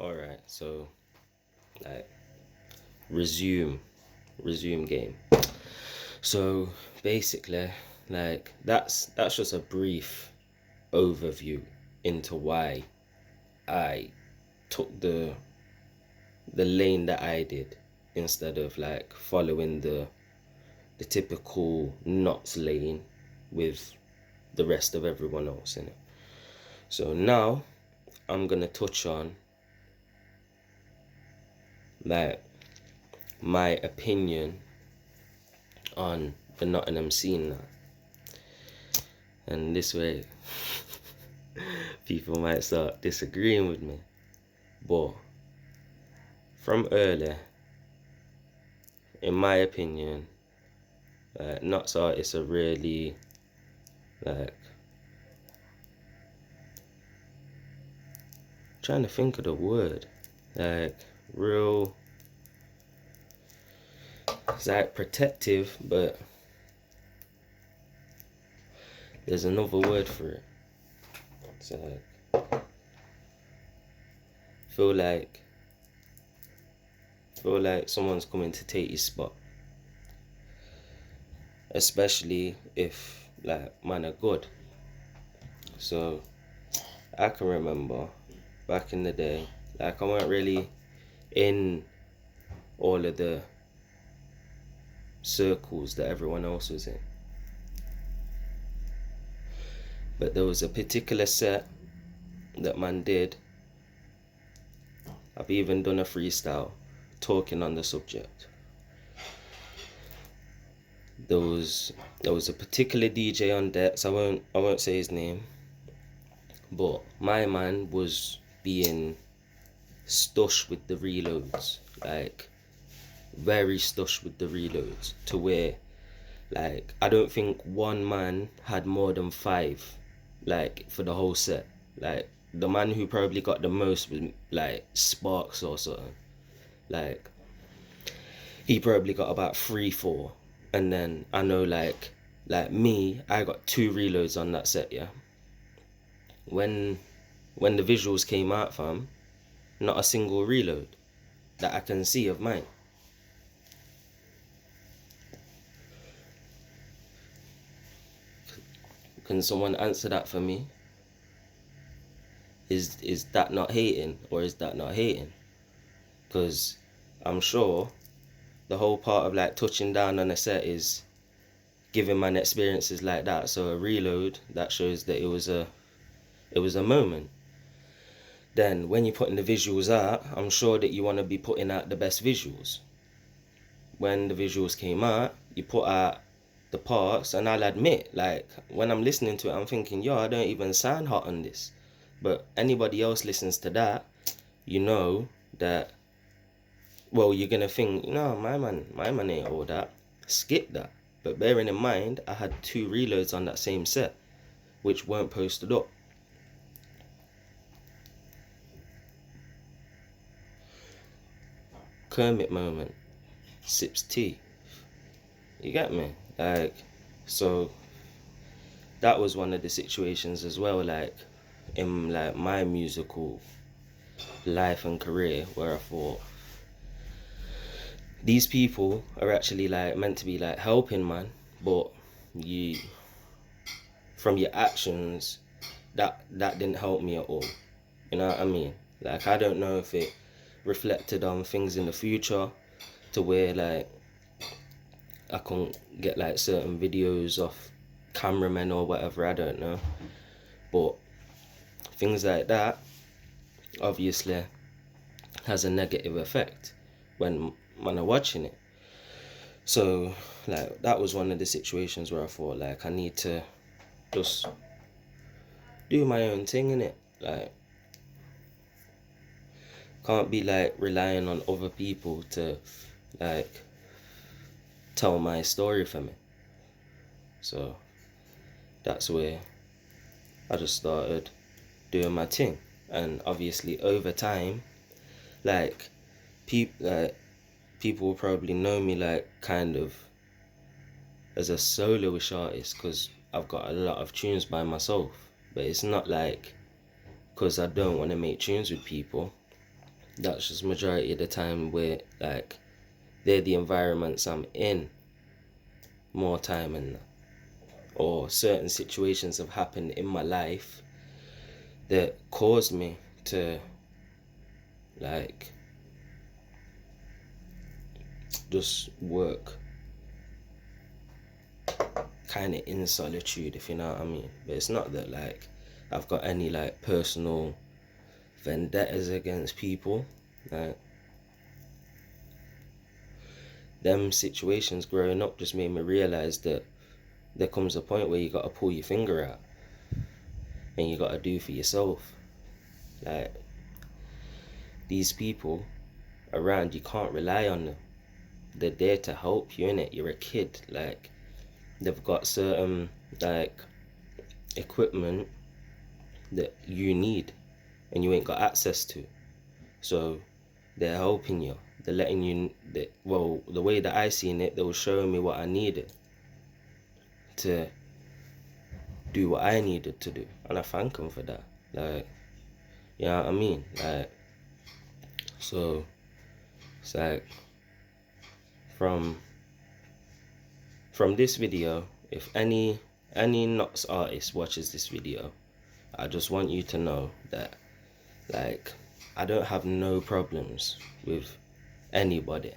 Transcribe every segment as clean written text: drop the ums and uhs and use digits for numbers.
Alright, so like resume game. So basically, like that's just a brief overview into why I took the lane that I did instead of like following the typical knots lane with the rest of everyone else in it. So now I'm gonna touch on like my opinion on the Nottingham scene now. And this way people might start disagreeing with me. But from early, in my opinion, Knots artists are really like trying to think of the word. Like real, it's like protective, but there's another word for it. It's like feel like someone's coming to take your spot, especially if like man are good. So I can remember back in the day, like I weren't really in all of the circles that everyone else was in, but there was a particular set that man did. I've even done a freestyle talking on the subject. There was a particular DJ on decks. I won't say his name, but my man was being stush with the reloads, like very stush with the reloads, to where like I don't think one man had more than 5 like for the whole set. Like the man who probably got the most was like Sparks or something. Like he probably got about 3-4, and then I know like me, I got 2 reloads on that set. Yeah, when the visuals came out, fam, not a single reload that I can see of mine. Can someone answer that for me? Is that not hating, or is that not hating? Because I'm sure the whole part of like touching down on a set is giving man experiences like that. So a reload that shows that it was a moment. Then when you're putting the visuals out, I'm sure that you want to be putting out the best visuals. When the visuals came out, you put out the parts, and I'll admit, like when I'm listening to it, I'm thinking, yo, I don't even sound hot on this. But anybody else listens to that, you know that, well, you're gonna think, no, my man ain't all that. Skip that. But bearing in mind, I had 2 reloads on that same set, which weren't posted up. Kermit moment, sips tea. You get me? Like, so that was one of the situations as well, like in like my musical life and career, where I thought these people are actually like meant to be like helping man, but you, from your actions, that didn't help me at all. You know what I mean? Like I don't know if it reflected on things in the future, to where like I couldn't get like certain videos off cameramen or whatever, I don't know. But things like that obviously has a negative effect when man are watching it. So like that was one of the situations where I thought like I need to just do my own thing in it. Like can't be like relying on other people to like tell my story for me. So that's where I just started doing my thing. And obviously over time, like people will probably know me like kind of as a soloish artist, because I've got a lot of tunes by myself. But it's not like because I don't want to make tunes with people. that's just majority of the time where like they're the environments I'm in more time, and or certain situations have happened in my life that caused me to like just work kind of in solitude, if you know what I mean. But it's not that like I've got any like personal vendettas against people. Like, them situations growing up just made me realize that there comes a point where you gotta pull your finger out and you gotta do for yourself. Like, these people around, you can't rely on them. They're there to help you, innit? You're a kid. Like, they've got certain like equipment that you need and you ain't got access to. So they're helping you. They're letting you, well, the way that I seen it, they were showing me what I needed to do what I needed to do. And I thank them for that. Like, you know what I mean? Like, so it's like from this video, if any Knox artist watches this video, I just want you to know that like I don't have no problems with anybody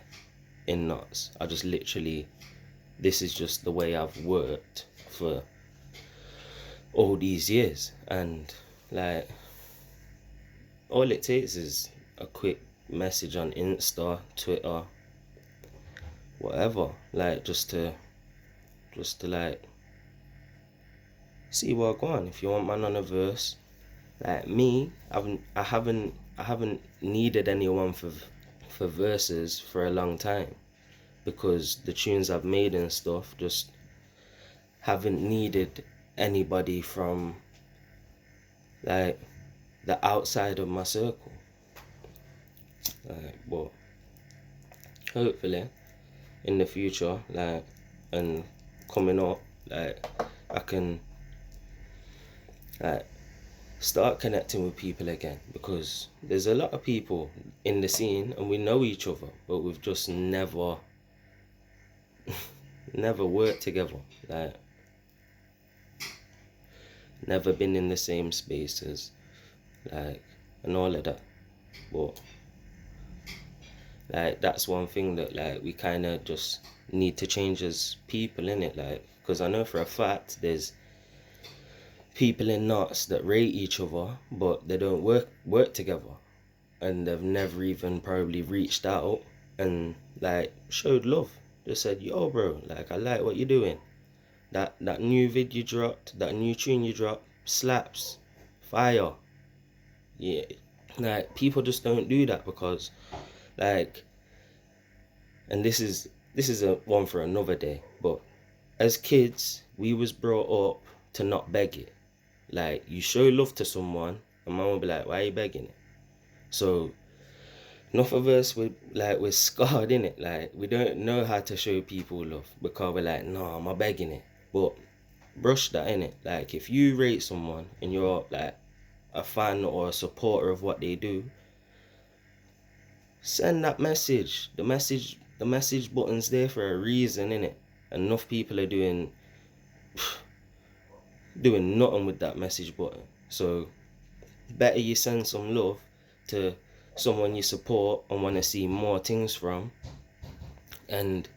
in Knots. I just literally, this is just the way I've worked for all these years, and like all it takes is a quick message on Insta, Twitter, whatever, like just to like see what I on. If you want man on a verse, like me, I haven't needed anyone for verses for a long time, because the tunes I've made and stuff just haven't needed anybody from like the outside of my circle. Like, but hopefully in the future, like, and coming up, like, I can like start connecting with people again, because there's a lot of people in the scene and we know each other, but we've just never worked together, like never been in the same spaces, like, and all of that. But like that's one thing that like we kind of just need to change as people, in it, like, because I know for a fact there's people in Knots that rate each other, but they don't work together, and they've never even probably reached out and like showed love. They said, yo bro, like, I like what you're doing, that new vid you dropped, that new tune you dropped slaps, fire. Yeah, like people just don't do that, because like, and this is a one for another day, but as kids we was brought up to not beg it. Like, you show love to someone and mom will be like, why are you begging it? So enough of us, we're scarred, in it. Like, we don't know how to show people love, because we're like, no, I'm not begging it. But brush that, in it. Like, if you rate someone and you're like a fan or a supporter of what they do, send that message. The message button's there for a reason, innit? Enough people are doing nothing with that message button. So better you send some love to someone you support and want to see more things from, and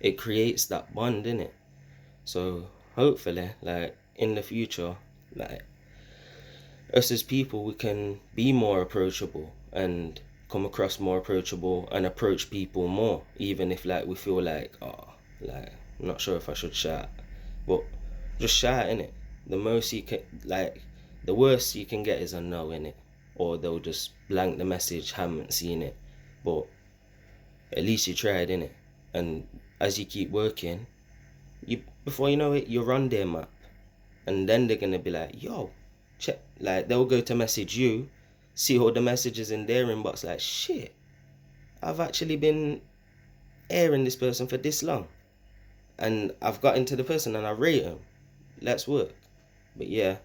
it creates that bond, innit? So hopefully, like, in the future, like, us as people, we can be more approachable and come across more approachable and approach people more, even if like we feel like, oh, like, I'm not sure if I should shout, but just shout, innit? The most you can, like, the worst you can get is a no, innit? Or they'll just blank the message, haven't seen it. But at least you tried, innit? And as you keep working, before you know it, you're on their map. And then they're gonna be like, yo, check, like, they'll go to message you, see all the messages in their inbox, like, shit, I've actually been airing this person for this long, and I've got into the person and I rate him, let's work. But yeah,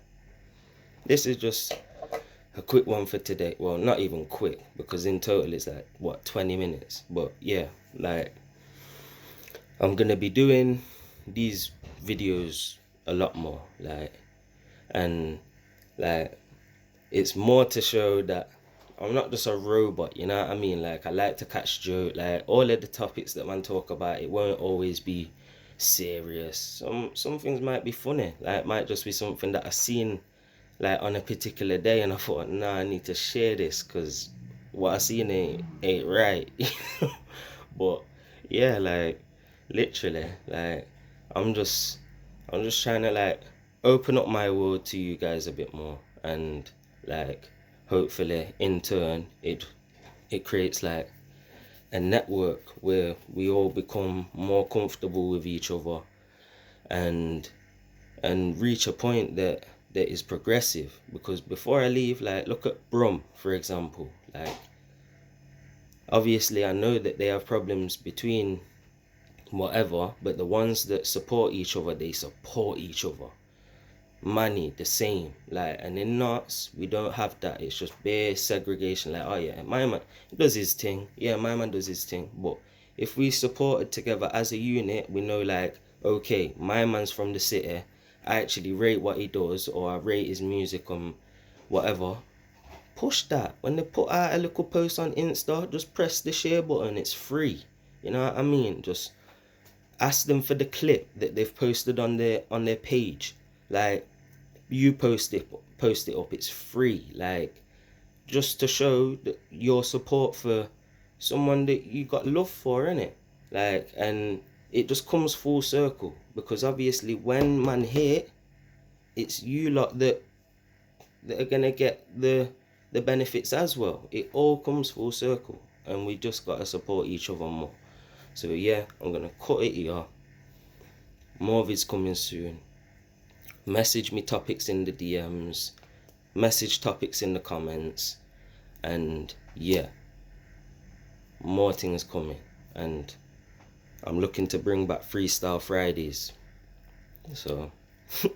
this is just a quick one for today. Well, not even quick, because in total it's like what, 20 minutes. But yeah, like I'm gonna be doing these videos a lot more, like, and like it's more to show that I'm not just a robot, you know what I mean? Like, I like to catch joke. Like, all of the topics that man talk about, it won't always be serious. Some things might be funny. Like, it might just be something that I seen like on a particular day, and I thought, nah, I need to share this because what I seen ain't right. But yeah, like literally, like I'm just I'm just trying to like open up my world to you guys a bit more, and like hopefully in turn it creates like a network where we all become more comfortable with each other, and reach a point that is progressive. Because before I leave, like look at Brum for example. Like obviously I know that they have problems between whatever, but the ones that support each other, they support each other. Money the same, like, and in Knots we don't have that. It's just bare segregation. Like, oh yeah, my man does his thing, yeah, my man does his thing. But if we supported together as a unit, we know like, okay, my man's from the city, I actually rate what he does, or I rate his music, whatever. Push that. When they put out a little post on Insta, just press the share button. It's free, you know what I mean? Just ask them for the clip that they've posted on their page. Like, you post it up. It's free. Like, just to show that your support for someone that you got love for, innit? Like, and it just comes full circle, because obviously when man hit, it's you lot that are gonna get the benefits as well. It all comes full circle, and we just gotta support each other more. So yeah, I'm gonna cut it here. More of it's coming soon. Message me topics in the DMs, message topics in the comments, and yeah, more things coming. And I'm looking to bring back Freestyle Fridays, so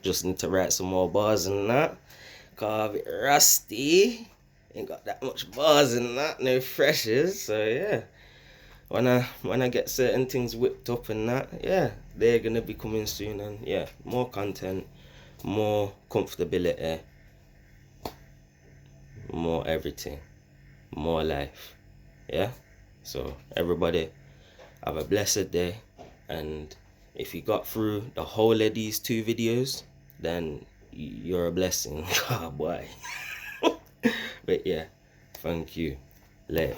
just need to write some more bars and that, cause a bit rusty, ain't got that much bars and that, no freshers. So yeah, when I get certain things whipped up and that, yeah, they're gonna be coming soon. And yeah, more content, more comfortability, more everything, more life. Yeah. So everybody have a blessed day, and if you got through the whole of these 2 videos, then you're a blessing. Oh boy. But yeah, thank you. Later.